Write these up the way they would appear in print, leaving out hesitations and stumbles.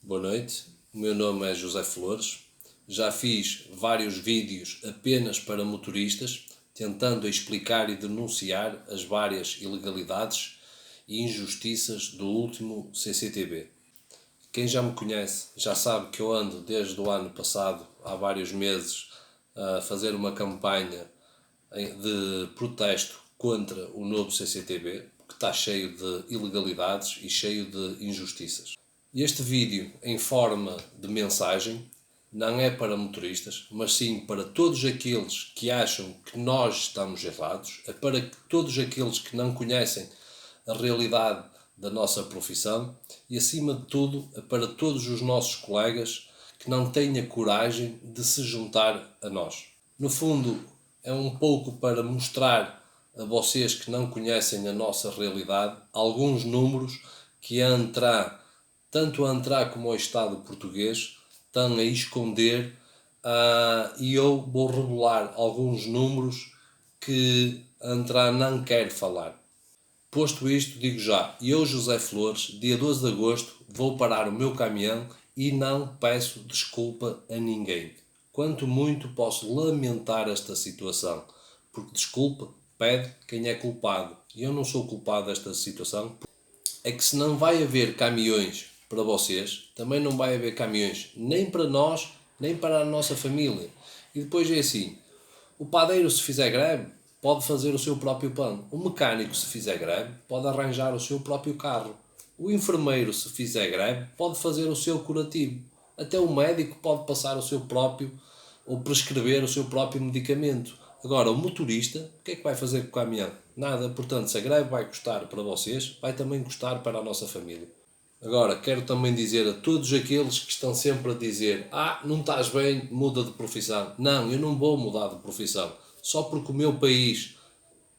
Boa noite, o meu nome é José Flores. Já fiz vários vídeos apenas para motoristas, tentando explicar e denunciar as várias ilegalidades e injustiças do último CCTB. Quem já me conhece já sabe que eu ando desde o ano passado, há vários meses, a fazer uma campanha de protesto contra o novo CCTB, que está cheio de ilegalidades e cheio de injustiças. Este vídeo, em forma de mensagem, não é para motoristas, mas sim para todos aqueles que acham que nós estamos errados, é para todos aqueles que não conhecem a realidade da nossa profissão e, acima de tudo, é para todos os nossos colegas que não têm a coragem de se juntar a nós. No fundo, é um pouco para mostrar a vocês que não conhecem a nossa realidade alguns números que tanto a ANTRA como o Estado português estão a esconder, e eu vou revelar alguns números que a ANTRA não quer falar. Posto isto, digo já, eu, José Flores, dia 12 de agosto, vou parar o meu caminhão e não peço desculpa a ninguém. Quanto muito posso lamentar esta situação, porque desculpa pede quem é culpado. E eu não sou culpado desta situação. É que se não vai haver caminhões para vocês, também não vai haver caminhões nem para nós, nem para a nossa família. E depois é assim, o padeiro, se fizer greve, pode fazer o seu próprio pão. O mecânico, se fizer greve, pode arranjar o seu próprio carro. O enfermeiro, se fizer greve, pode fazer o seu curativo. Até o médico pode passar o seu próprio, ou prescrever o seu próprio medicamento. Agora, o motorista, o que é que vai fazer com o caminhão? Nada. Portanto, se a greve vai custar para vocês, vai também custar para a nossa família. Agora, quero também dizer a todos aqueles que estão sempre a dizer: não estás bem, muda de profissão. Não, eu não vou mudar de profissão. Só porque o meu país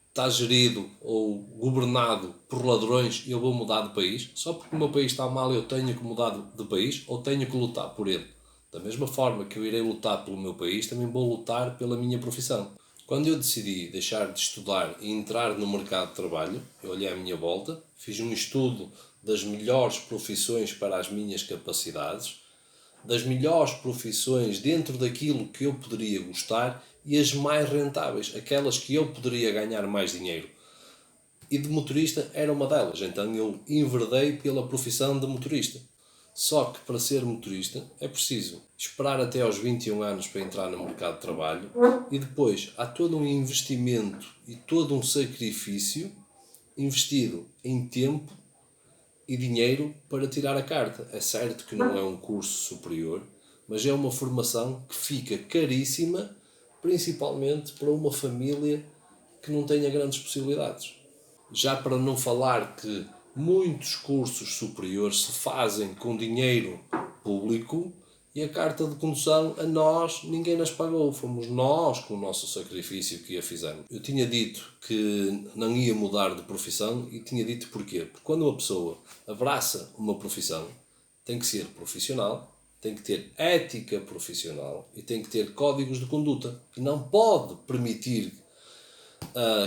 está gerido ou governado por ladrões, eu vou mudar de país. Só porque o meu país está mal, eu tenho que mudar de país ou tenho que lutar por ele. Da mesma forma que eu irei lutar pelo meu país, também vou lutar pela minha profissão. Quando eu decidi deixar de estudar e entrar no mercado de trabalho, eu olhei à minha volta, fiz um estudo das melhores profissões para as minhas capacidades, das melhores profissões dentro daquilo que eu poderia gostar e as mais rentáveis, aquelas que eu poderia ganhar mais dinheiro. E de motorista era uma delas, então eu enverdei pela profissão de motorista. Só que para ser motorista é preciso esperar até aos 21 anos para entrar no mercado de trabalho e depois há todo um investimento e todo um sacrifício investido em tempo e dinheiro para tirar a carta. É certo que não é um curso superior, mas é uma formação que fica caríssima, principalmente para uma família que não tenha grandes possibilidades. Já para não falar que muitos cursos superiores se fazem com dinheiro público e a carta de condução a nós ninguém nas pagou. Fomos nós com o nosso sacrifício que a fizemos. Eu tinha dito que não ia mudar de profissão e tinha dito porquê. Porque quando uma pessoa abraça uma profissão, tem que ser profissional, tem que ter ética profissional e tem que ter códigos de conduta. E não pode permitir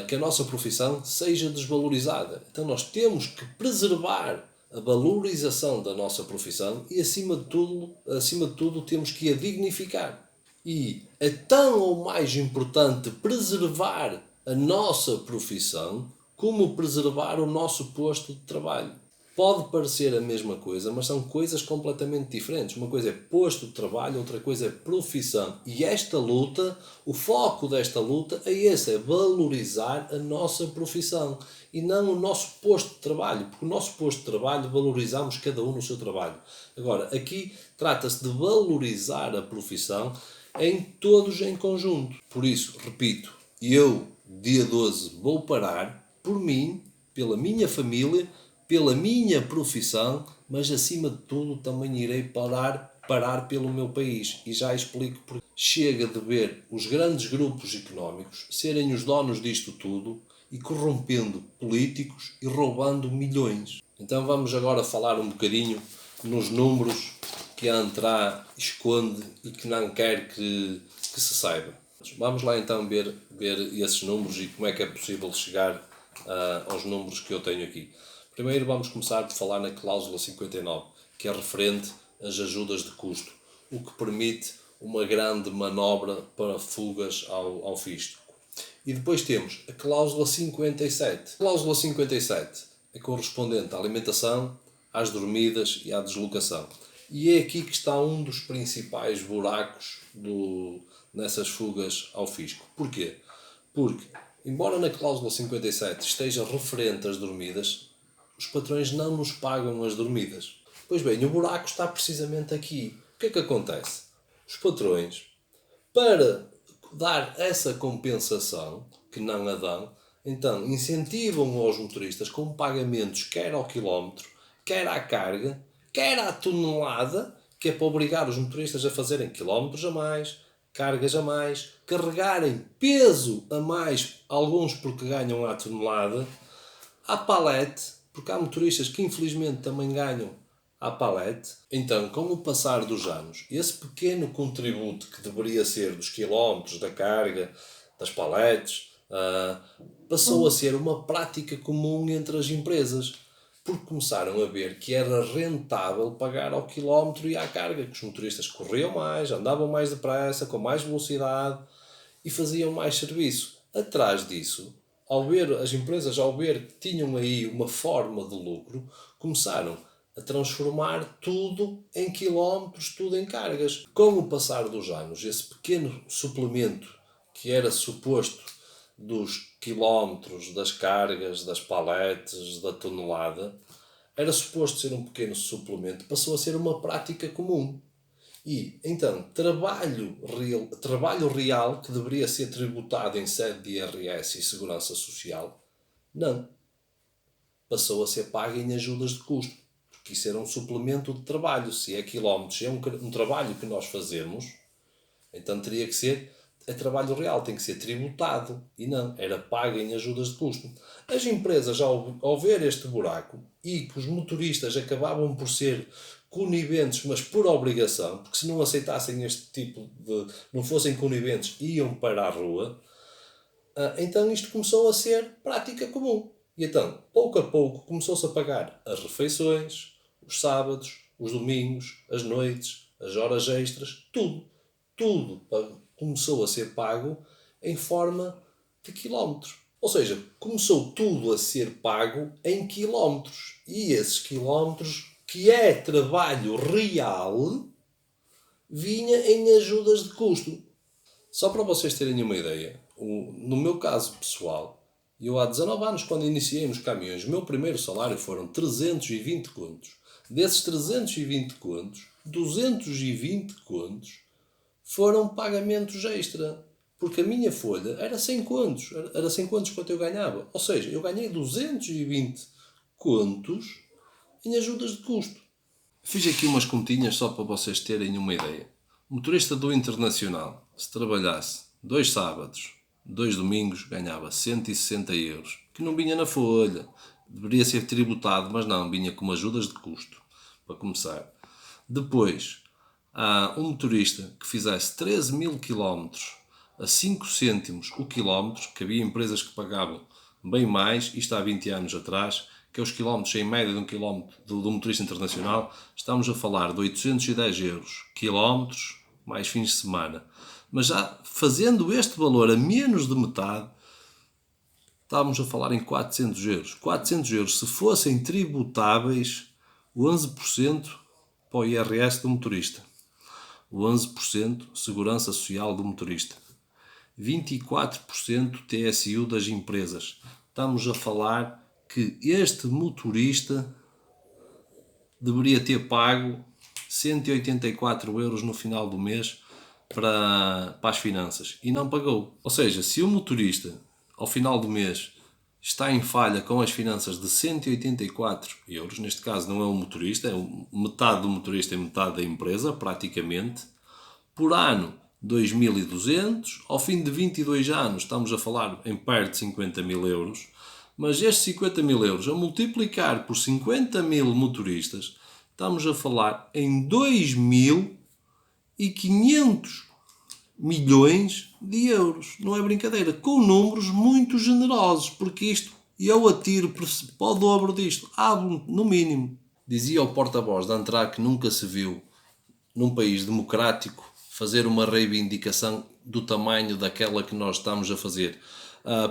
que a nossa profissão seja desvalorizada. Então nós temos que preservar a valorização da nossa profissão e, acima de tudo, temos que a dignificar. E é tão ou mais importante preservar a nossa profissão como preservar o nosso posto de trabalho. Pode parecer a mesma coisa, mas são coisas completamente diferentes. Uma coisa é posto de trabalho, outra coisa é profissão. E esta luta, o foco desta luta é esse, é valorizar a nossa profissão e não o nosso posto de trabalho, porque o nosso posto de trabalho valorizamos cada um no seu trabalho. Agora, aqui trata-se de valorizar a profissão em todos em conjunto. Por isso, repito, eu, dia 12, vou parar por mim, pela minha família, pela minha profissão, mas acima de tudo também irei parar pelo meu país. E já explico porque chega de ver os grandes grupos económicos serem os donos disto tudo e corrompendo políticos e roubando milhões. Então vamos agora falar um bocadinho nos números que a ANTRA esconde e que não quer que se saiba. Vamos lá então ver esses números e como é que é possível chegar aos números que eu tenho aqui. Primeiro vamos começar por falar na cláusula 59, que é referente as ajudas de custo, o que permite uma grande manobra para fugas ao fisco. E depois temos a cláusula 57. A cláusula 57 é correspondente à alimentação, às dormidas e à deslocação. E é aqui que está um dos principais buracos nessas fugas ao fisco. Porquê? Porque, embora na cláusula 57 esteja referente às dormidas, os patrões não nos pagam as dormidas. Pois bem, o buraco está precisamente aqui. O que é que acontece? Os patrões, para dar essa compensação, que não a dão, então incentivam aos motoristas com pagamentos quer ao quilómetro, quer à carga, quer à tonelada, que é para obrigar os motoristas a fazerem quilómetros a mais, cargas a mais, carregarem peso a mais, alguns porque ganham à tonelada, à palete, porque há motoristas que infelizmente também ganham à palete. Então, com o passar dos anos, esse pequeno contributo que deveria ser dos quilómetros, da carga, das paletes, passou a ser uma prática comum entre as empresas, porque começaram a ver que era rentável pagar ao quilómetro e à carga, que os motoristas corriam mais, andavam mais depressa, com mais velocidade e faziam mais serviço. Atrás disso, as empresas, ao ver que tinham aí uma forma de lucro, começaram a transformar tudo em quilómetros, tudo em cargas. Com o passar dos anos, esse pequeno suplemento que era suposto dos quilómetros, das cargas, das paletes, da tonelada, era suposto ser um pequeno suplemento, passou a ser uma prática comum. E, então, trabalho real, que deveria ser tributado em sede de IRS e Segurança Social, não. Passou a ser pago em ajudas de custo. Porque isso era um suplemento de trabalho. Se é quilómetros, se é um trabalho que nós fazemos, então teria que ser trabalho real, tem que ser tributado. E não, era pago em ajudas de custo. As empresas, ao ver este buraco, e que os motoristas acabavam por ser coniventes, mas por obrigação, porque se não aceitassem este tipo não fossem coniventes, iam para a rua, então isto começou a ser prática comum. E então, pouco a pouco, começou-se a pagar as refeições, os sábados, os domingos, as noites, as horas extras, tudo. Tudo começou a ser pago em forma de quilómetros. Ou seja, começou tudo a ser pago em quilómetros. E esses quilómetros, que é trabalho real, vinha em ajudas de custo. Só para vocês terem uma ideia, no meu caso pessoal, eu há 19 anos, quando iniciei nos caminhões, o meu primeiro salário foram 320 contos. Desses 320 contos, 220 contos foram pagamentos extra. Porque a minha folha era 100 contos. Era 100 contos quanto eu ganhava. Ou seja, eu ganhei 220 contos em ajudas de custo. Fiz aqui umas continhas só para vocês terem uma ideia. O motorista do Internacional, se trabalhasse 2 sábados, 2 domingos, ganhava 160 euros, que não vinha na folha. Deveria ser tributado, mas não, vinha como ajudas de custo, para começar. Depois, há um motorista que fizesse 13.000 km a 5 cêntimos o quilómetro, que havia empresas que pagavam bem mais, isto há 20 anos atrás, que é os quilómetros em média de um quilómetro do motorista internacional, estamos a falar de 810 euros, quilómetros mais fins de semana. Mas já fazendo este valor a menos de metade, estávamos a falar em 400 euros. 400 euros, se fossem tributáveis, 11% para o IRS do motorista, 11% Segurança Social do motorista, 24% TSU das empresas. Estamos a falar que este motorista deveria ter pago 184 euros no final do mês para as finanças e não pagou. Ou seja, se o motorista ao final do mês está em falha com as finanças de 184 euros, neste caso não é o motorista, é metade do motorista e metade da empresa, praticamente, por ano 2.200, ao fim de 22 anos estamos a falar em perto de 50.000 euros, mas estes 50.000 euros a multiplicar por 50.000 motoristas, estamos a falar em 2.500 milhões de euros. Não é brincadeira. Com números muito generosos, porque isto eu atiro para o dobro disto. No mínimo. Dizia o porta-voz da Antrac que nunca se viu num país democrático, fazer uma reivindicação do tamanho daquela que nós estamos a fazer.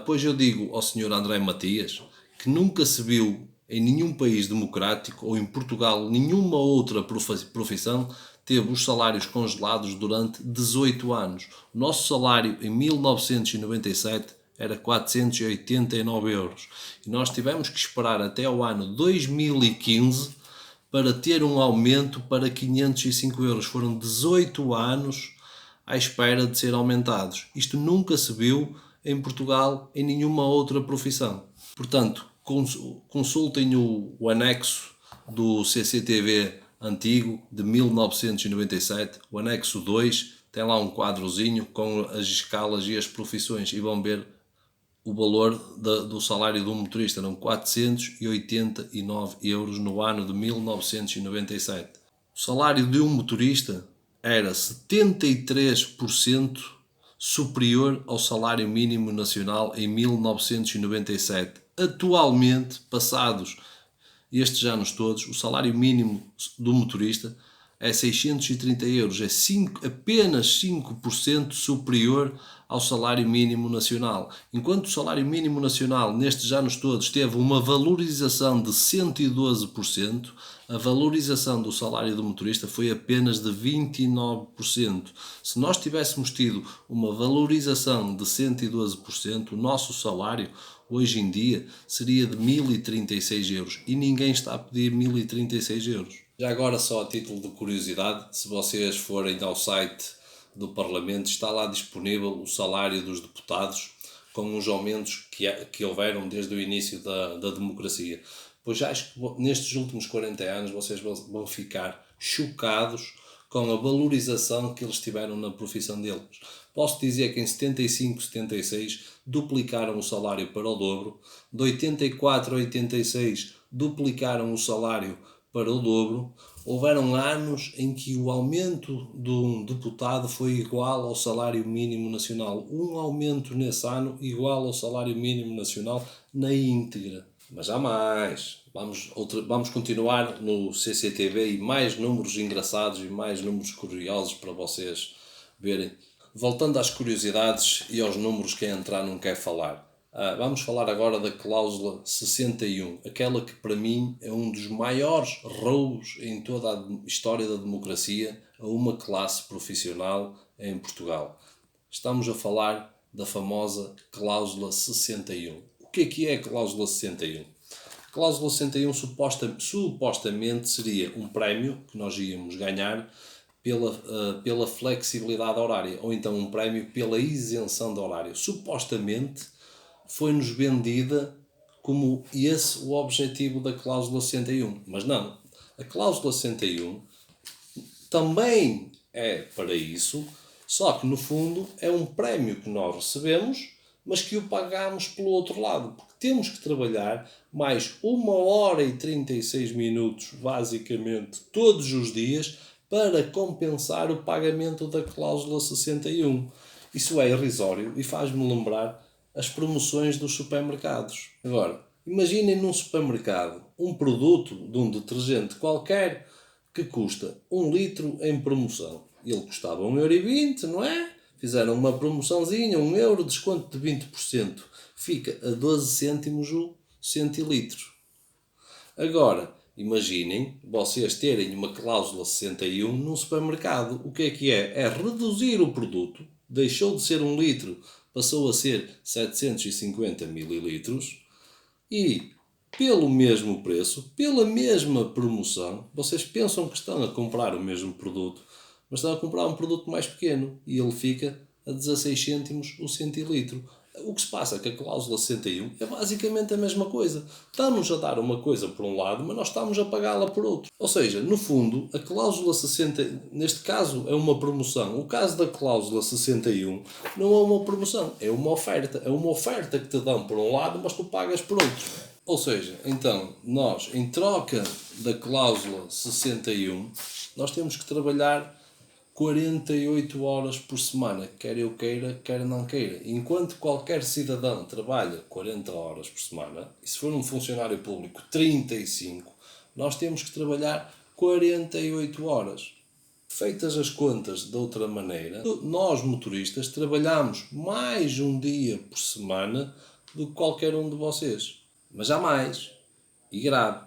Pois eu digo ao Sr. André Matias que nunca se viu em nenhum país democrático ou em Portugal nenhuma outra profissão teve os salários congelados durante 18 anos. O nosso salário em 1997 era 489 euros e nós tivemos que esperar até ao ano 2015 para ter um aumento para 505 euros. Foram 18 anos à espera de ser aumentados. Isto nunca se viu em Portugal em nenhuma outra profissão. Portanto, consultem o anexo do CCTV antigo de 1997, o anexo 2, tem lá um quadrozinho com as escalas e as profissões e vão ver o valor do salário de um motorista. Eram 489 euros no ano de 1997. O salário de um motorista era 73% superior ao salário mínimo nacional em 1997. Atualmente, passados estes anos todos, o salário mínimo do motorista é 630 euros, é apenas 5% superior ao salário mínimo nacional. Enquanto o salário mínimo nacional nestes anos todos teve uma valorização de 112%, a valorização do salário do motorista foi apenas de 29%. Se nós tivéssemos tido uma valorização de 112%, o nosso salário hoje em dia seria de 1036 euros e ninguém está a pedir 1036 euros. Já agora, só a título de curiosidade, se vocês forem ao site do Parlamento, está lá disponível o salário dos deputados com os aumentos que houveram desde o início da democracia. Pois já acho que nestes últimos 40 anos vocês vão ficar chocados com a valorização que eles tiveram na profissão deles. Posso dizer que em 75, 76 duplicaram o salário para o dobro, de 84 a 86 duplicaram o salário para o dobro. Houveram anos em que o aumento de um deputado foi igual ao salário mínimo nacional. Um aumento nesse ano igual ao salário mínimo nacional na íntegra. Mas há mais. Vamos continuar no CCTV e mais números engraçados e mais números curiosos para vocês verem. Voltando às curiosidades e aos números que entrar não quer falar. Vamos falar agora da cláusula 61, aquela que para mim é um dos maiores roubos em toda a história da democracia a uma classe profissional em Portugal. Estamos a falar da famosa cláusula 61. O que é a cláusula 61? A cláusula 61 supostamente seria um prémio que nós íamos ganhar pela flexibilidade horária, ou então um prémio pela isenção de horário. Supostamente foi-nos vendida como esse o objetivo da cláusula 61, mas não. A cláusula 61 também é para isso, só que no fundo é um prémio que nós recebemos, mas que o pagamos pelo outro lado, porque temos que trabalhar mais 1 hora e 36 minutos, basicamente, todos os dias, para compensar o pagamento da cláusula 61. Isso é irrisório e faz-me lembrar as promoções dos supermercados. Agora, imaginem num supermercado um produto de um detergente qualquer que custa 1 litro em promoção. Ele custava 1,20€, não é? Fizeram uma promoçãozinha, 1€, desconto de 20%. Fica a 12 cêntimos o centilitro. Agora, imaginem vocês terem uma cláusula 61 num supermercado. O que é? É reduzir o produto. Deixou de ser 1 litro, passou a ser 750 mililitros. E, pelo mesmo preço, pela mesma promoção, vocês pensam que estão a comprar o mesmo produto, mas estão a comprar um produto mais pequeno e ele fica a 16 cêntimos o centilitro. O que se passa é que a cláusula 61 é basicamente a mesma coisa. Estamos a dar uma coisa por um lado, mas nós estamos a pagá-la por outro. Ou seja, no fundo, a cláusula 60, neste caso, é uma promoção. O caso da cláusula 61 não é uma promoção, é uma oferta. É uma oferta que te dão por um lado, mas tu pagas por outro. Ou seja, então, nós, em troca da cláusula 61, nós temos que trabalhar 48 horas por semana, quer eu queira, quer não queira. Enquanto qualquer cidadão trabalha 40 horas por semana, e se for um funcionário público 35, nós temos que trabalhar 48 horas. feitas as contas de outra maneira, nós motoristas trabalhamos mais um dia por semana do que qualquer um de vocês. Mas há mais. E grave.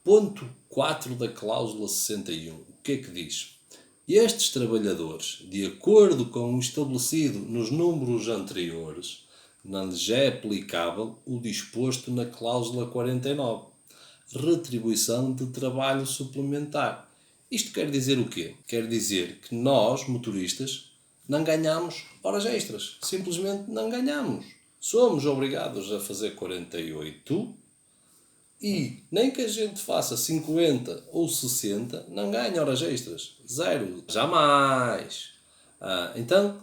Ponto 4 da cláusula 61. O que é que diz? Estes trabalhadores, de acordo com o estabelecido nos números anteriores, não lhes é aplicável o disposto na cláusula 49. Retribuição de trabalho suplementar. Isto quer dizer o quê? Quer dizer que nós, motoristas, não ganhamos horas extras. Simplesmente não ganhamos. Somos obrigados a fazer 48 e nem que a gente faça 50 ou 60, não ganha horas extras. Zero. Jamais. Então,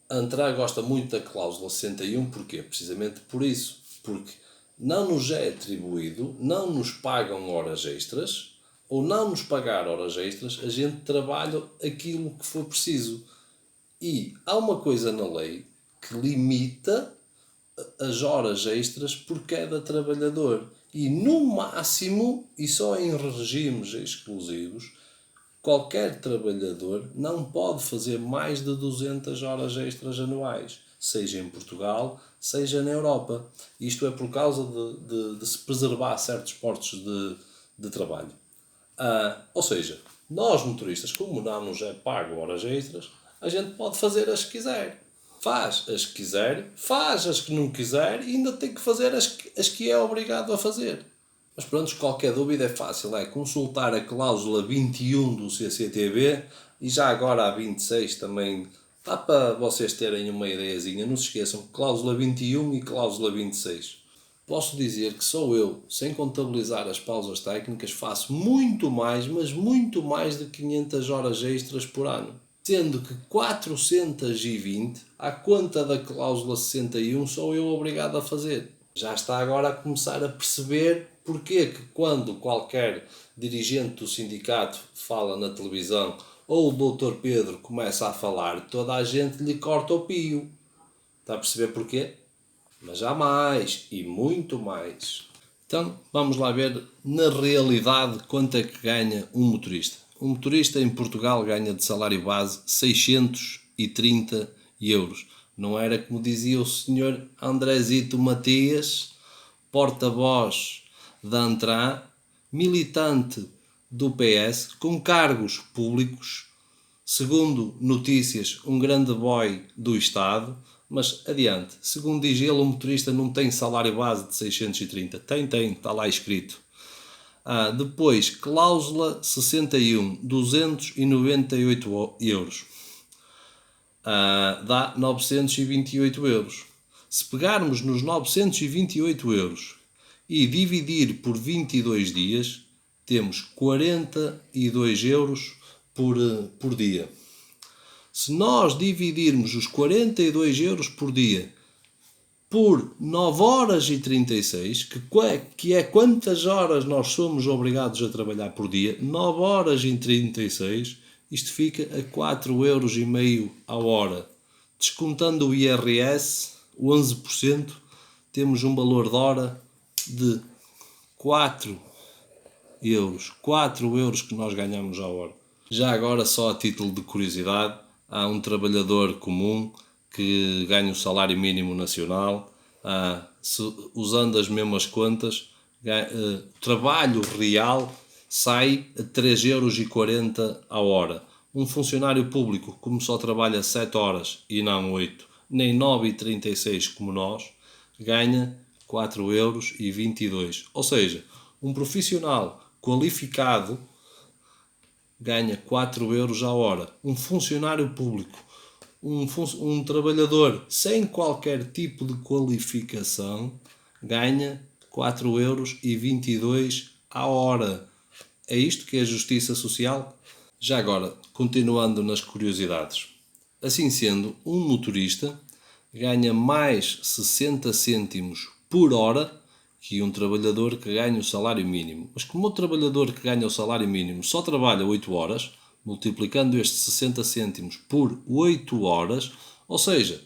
a ANTRA gosta muito da cláusula 61. Porquê? Precisamente por isso. Porque não nos é atribuído, não nos pagam horas extras, ou não nos pagar horas extras, a gente trabalha aquilo que for preciso. E há uma coisa na lei que limita as horas extras por cada trabalhador. E no máximo, e só em regimes exclusivos, qualquer trabalhador não pode fazer mais de 200 horas extras anuais, seja em Portugal, seja na Europa. Isto é por causa de se preservar certos postos de trabalho. Ou seja, nós motoristas, como não nos é pago horas extras, a gente pode fazer as que quiser. Faz as que quiser, faz as que não quiser e ainda tem que fazer as que é obrigado a fazer. Mas pronto, qualquer dúvida é fácil, é consultar a cláusula 21 do CCTB e já agora a 26 também. Dá para vocês terem uma ideiazinha, não se esqueçam, cláusula 21 e cláusula 26. Posso dizer que sou eu, sem contabilizar as pausas técnicas, faço muito mais, mas muito mais de 500 horas extras por ano. Sendo que 420, à conta da cláusula 61, sou eu obrigado a fazer. Já está agora a começar a perceber porque que quando qualquer dirigente do sindicato fala na televisão ou o Dr. Pedro começa a falar, toda a gente lhe corta o pio. Está a perceber porquê? Mas há mais e muito mais. Então vamos lá ver na realidade quanto é que ganha um motorista. Um motorista em Portugal ganha de salário base 630 euros. Não era como dizia o senhor Andrezito Matias, porta-voz da ANTRA, militante do PS, com cargos públicos, segundo notícias, um grande boy do Estado, mas adiante. Segundo diz ele, o motorista não tem salário base de 630. Tem, está lá escrito. Depois, cláusula 61, 298 euros. Dá 928 euros. Se pegarmos nos 928 euros e dividir por 22 dias, temos 42 euros por dia. Se nós dividirmos os 42 euros por dia por 9 horas e 36, que é quantas horas nós somos obrigados a trabalhar por dia, 9 horas e 36, isto fica a 4,5 euros a hora. Descontando o IRS, 11%, temos um valor de hora de 4 euros. 4 euros que nós ganhamos a hora. Já agora, só a título de curiosidade, há um trabalhador comum que ganha o salário mínimo nacional, usando as mesmas contas, trabalho real sai a 3,40 euros a hora. Um funcionário público, como só trabalha 7 horas e não 8, nem 9,36 como nós, ganha 4,22 euros. Ou seja, um profissional qualificado ganha 4 euros a hora. Um funcionário público, um trabalhador sem qualquer tipo de qualificação, ganha 4,22 euros a hora. É isto que é justiça social? Já agora, continuando nas curiosidades. Assim sendo, um motorista ganha mais 60 cêntimos por hora que um trabalhador que ganha o salário mínimo. Mas como o trabalhador que ganha o salário mínimo só trabalha 8 horas, multiplicando estes 60 cêntimos por 8 horas, ou seja,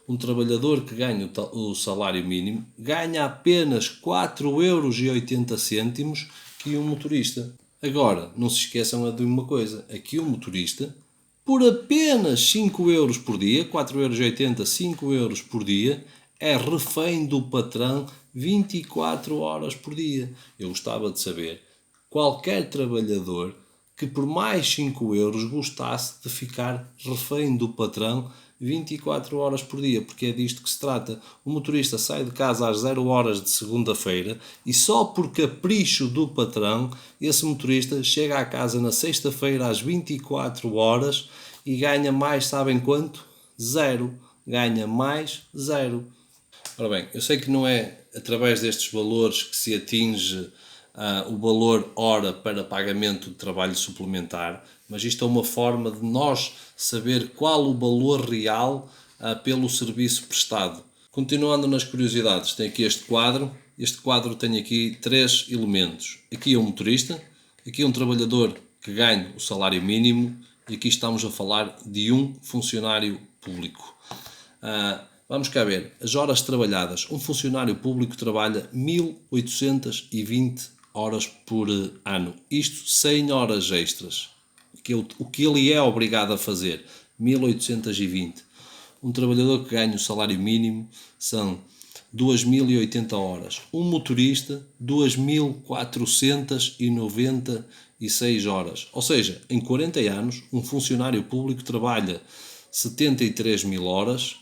um trabalhador que ganha o salário mínimo ganha apenas 4,80 euros que um motorista. Agora, não se esqueçam de uma coisa, aqui o motorista, por apenas 5 euros por dia, 4,80 €, 5 euros por dia, é refém do patrão 24 horas por dia. Eu gostava de saber, qualquer trabalhador que por mais 5 euros gostasse de ficar refém do patrão 24 horas por dia, porque é disto que se trata. O motorista sai de casa às 0 horas de segunda-feira e só por capricho do patrão, esse motorista chega à casa na sexta-feira às 24 horas e ganha mais, sabem quanto? Zero. Ganha mais zero. Ora bem, eu sei que não é através destes valores que se atinge o valor hora para pagamento de trabalho suplementar, mas isto é uma forma de nós saber qual o valor real pelo serviço prestado. Continuando nas curiosidades, tem aqui este quadro. Este quadro tem aqui 3 elementos. Aqui é um motorista, aqui é um trabalhador que ganha o salário mínimo e aqui estamos a falar de um funcionário público. Vamos cá ver, as horas trabalhadas. Um funcionário público trabalha 1820 horas por ano. Isto sem horas extras. O que ele é obrigado a fazer. 1820. Um trabalhador que ganha o salário mínimo são 2080 horas. Um motorista, 2496 horas. Ou seja, em 40 anos, um funcionário público trabalha 73 mil horas.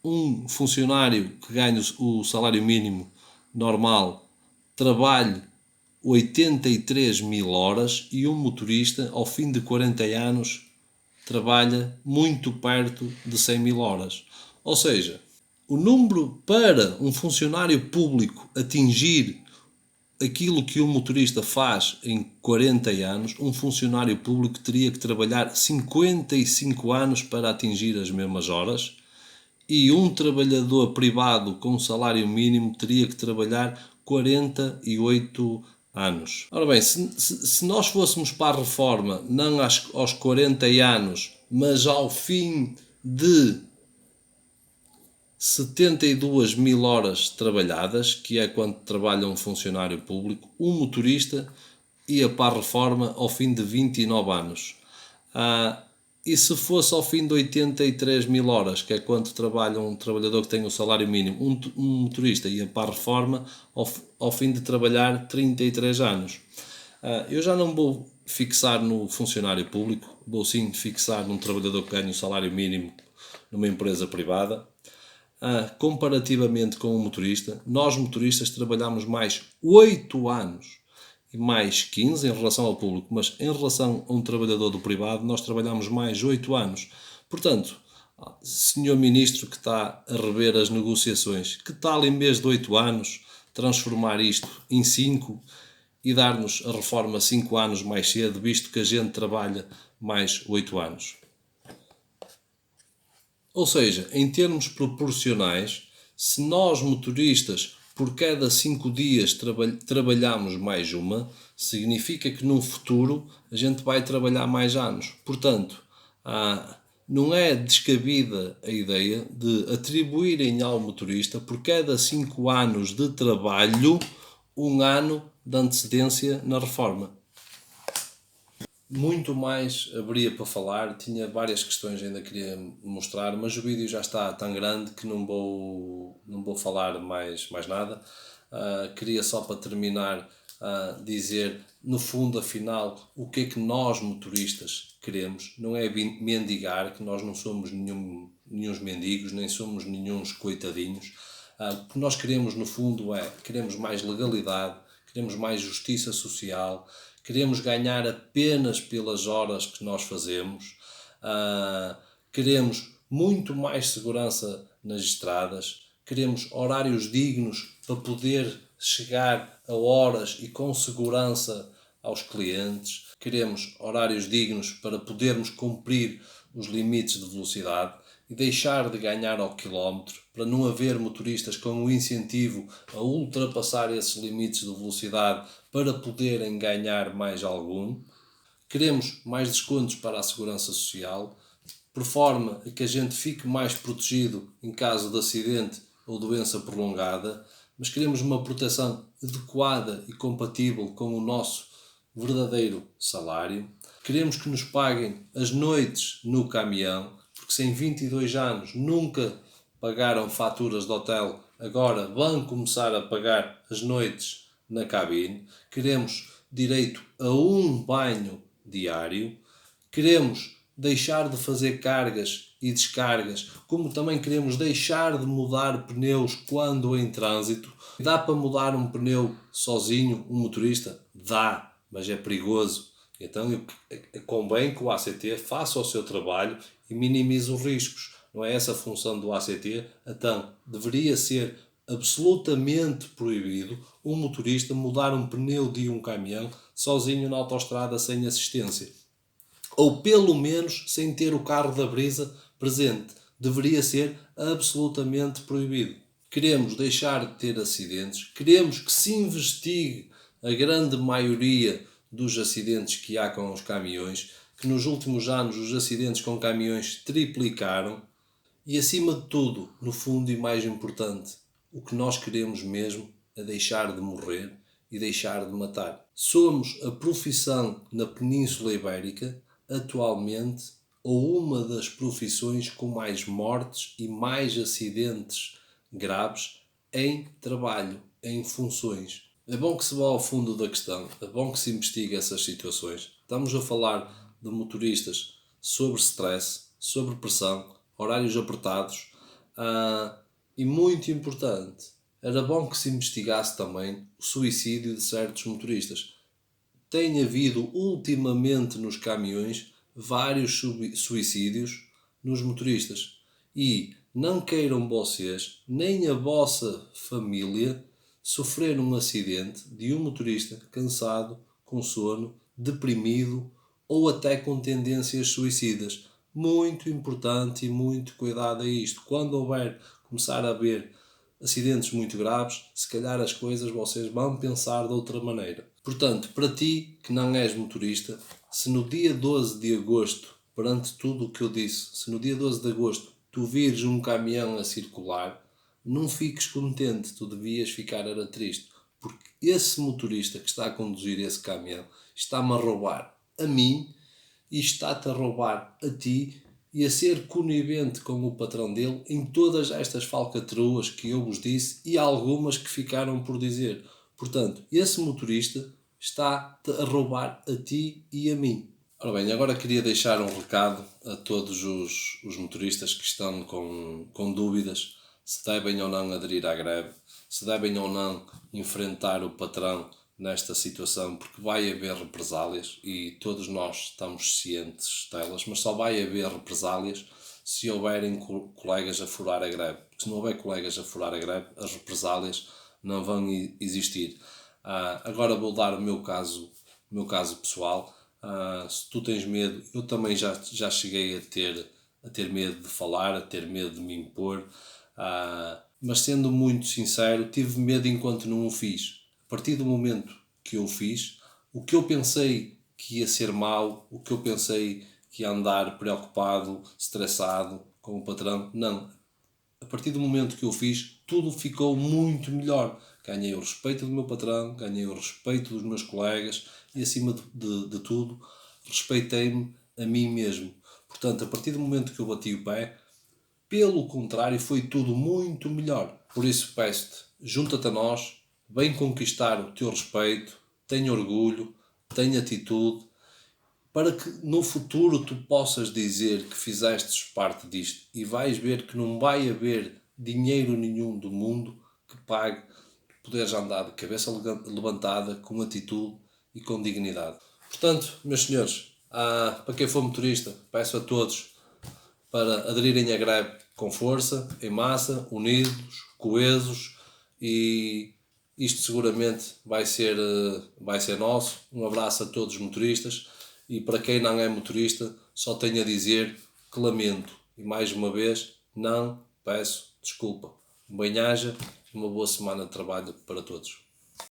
Um funcionário que ganha o salário mínimo normal trabalha 83 mil horas e um motorista, ao fim de 40 anos, trabalha muito perto de 100 mil horas. Ou seja, o número para um funcionário público atingir aquilo que um motorista faz em 40 anos, um funcionário público teria que trabalhar 55 anos para atingir as mesmas horas. E um trabalhador privado com salário mínimo teria que trabalhar 48 anos. Ora bem, se nós fôssemos para a reforma, não aos 40 anos, mas ao fim de 72 mil horas trabalhadas, que é quanto trabalha um funcionário público, um motorista ia para a reforma ao fim de 29 anos. E se fosse ao fim de 83 mil horas, que é quanto trabalha um trabalhador que tem o salário mínimo, um motorista ia para a reforma ao fim de trabalhar 33 anos. Eu já não vou fixar no funcionário público, vou sim fixar num trabalhador que ganha o salário mínimo numa empresa privada. Comparativamente com um motorista, nós motoristas trabalhamos mais 8 anos e mais 15 em relação ao público, mas em relação a um trabalhador do privado, nós trabalhamos mais 8 anos. Portanto, senhor Ministro que está a rever as negociações, que tal em vez de 8 anos transformar isto em 5 e dar-nos a reforma 5 anos mais cedo, visto que a gente trabalha mais 8 anos? Ou seja, em termos proporcionais, se nós motoristas por cada 5 dias trabalhamos mais uma, significa que no futuro a gente vai trabalhar mais anos. Portanto, não é descabida a ideia de atribuírem ao motorista por cada 5 anos de trabalho 1 ano de antecedência na reforma. Muito mais haveria para falar, tinha várias questões ainda queria mostrar, mas o vídeo já está tão grande que não vou falar mais nada. Queria só para terminar dizer, no fundo, afinal, o que é que nós motoristas queremos. Não é mendigar, que nós não somos nenhuns mendigos, nem somos nenhuns coitadinhos. O que nós queremos, no fundo, queremos mais legalidade, queremos mais justiça social, queremos ganhar apenas pelas horas que nós fazemos, queremos muito mais segurança nas estradas, queremos horários dignos para poder chegar a horas e com segurança aos clientes, queremos horários dignos para podermos cumprir os limites de velocidade e deixar de ganhar ao quilómetro, para não haver motoristas com o incentivo a ultrapassar esses limites de velocidade para poderem ganhar mais algum. Queremos mais descontos para a segurança social, por forma a que a gente fique mais protegido em caso de acidente ou doença prolongada, mas queremos uma proteção adequada e compatível com o nosso verdadeiro salário. Queremos que nos paguem as noites no caminhão, porque se em 22 anos nunca pagaram faturas de hotel, agora vão começar a pagar as noites na cabine. Queremos direito a um banho diário. Queremos deixar de fazer cargas e descargas, como também queremos deixar de mudar pneus quando em trânsito. Dá para mudar um pneu sozinho, um motorista? Dá, mas é perigoso. Então convém que o ACT faça o seu trabalho e minimize os riscos. Não é essa a função do ACT? Então deveria ser absolutamente proibido um motorista mudar um pneu de um caminhão sozinho na autoestrada sem assistência. Ou pelo menos sem ter o carro da brisa presente. Deveria ser absolutamente proibido. Queremos deixar de ter acidentes, queremos que se investigue a grande maioria dos acidentes que há com os caminhões, que nos últimos anos os acidentes com caminhões triplicaram e, acima de tudo, no fundo e mais importante, o que nós queremos mesmo é deixar de morrer e deixar de matar. Somos a profissão na Península Ibérica atualmente ou uma das profissões com mais mortes e mais acidentes graves em trabalho, em funções. É bom que se vá ao fundo da questão, é bom que se investigue essas situações. Estamos a falar de motoristas sobre stress, sobre pressão, horários apertados e, muito importante, era bom que se investigasse também o suicídio de certos motoristas. Tem havido ultimamente nos caminhões vários suicídios nos motoristas e não queiram vocês nem a vossa família sofrer um acidente de um motorista cansado, com sono, deprimido ou até com tendências suicidas. Muito importante e muito cuidado a isto. Quando começar a haver acidentes muito graves, se calhar as coisas vocês vão pensar de outra maneira. Portanto, para ti que não és motorista, se no dia 12 de agosto, perante tudo o que eu disse, se no dia 12 de agosto tu vires um caminhão a circular, não fiques contente, tu devias ficar era triste, porque esse motorista que está a conduzir esse caminhão está-me a roubar a mim e está-te a roubar a ti e a ser conivente com o patrão dele em todas estas falcatruas que eu vos disse e algumas que ficaram por dizer. Portanto, esse motorista está-te a roubar a ti e a mim. Ora bem, agora queria deixar um recado a todos os motoristas que estão com dúvidas se devem ou não aderir à greve, se devem ou não enfrentar o patrão nesta situação, porque vai haver represálias e todos nós estamos cientes delas, mas só vai haver represálias se houverem colegas a furar a greve. Porque se não houver colegas a furar a greve, as represálias não vão existir. Agora vou dar o meu caso pessoal. Se tu tens medo, eu também já cheguei a ter medo de falar, a ter medo de me impor, mas sendo muito sincero, tive medo enquanto não o fiz. A partir do momento que eu fiz, o que eu pensei que ia ser mau, o que eu pensei que ia andar preocupado, estressado com o patrão, não. A partir do momento que eu fiz, tudo ficou muito melhor. Ganhei o respeito do meu patrão, ganhei o respeito dos meus colegas e, acima de tudo, respeitei-me a mim mesmo. Portanto, a partir do momento que eu bati o pé, pelo contrário, foi tudo muito melhor. Por isso peço-te, junta-te a nós, vem conquistar o teu respeito, tenha orgulho, tenha atitude, para que no futuro tu possas dizer que fizeste parte disto e vais ver que não vai haver dinheiro nenhum do mundo que pague poderes andar de cabeça levantada, com atitude e com dignidade. Portanto, meus senhores, para quem for motorista, peço a todos para aderirem à greve com força, em massa, unidos, coesos, e isto seguramente vai ser nosso. Um abraço a todos os motoristas e para quem não é motorista só tenho a dizer que lamento e mais uma vez não peço desculpa. Um bem-aja e uma boa semana de trabalho para todos.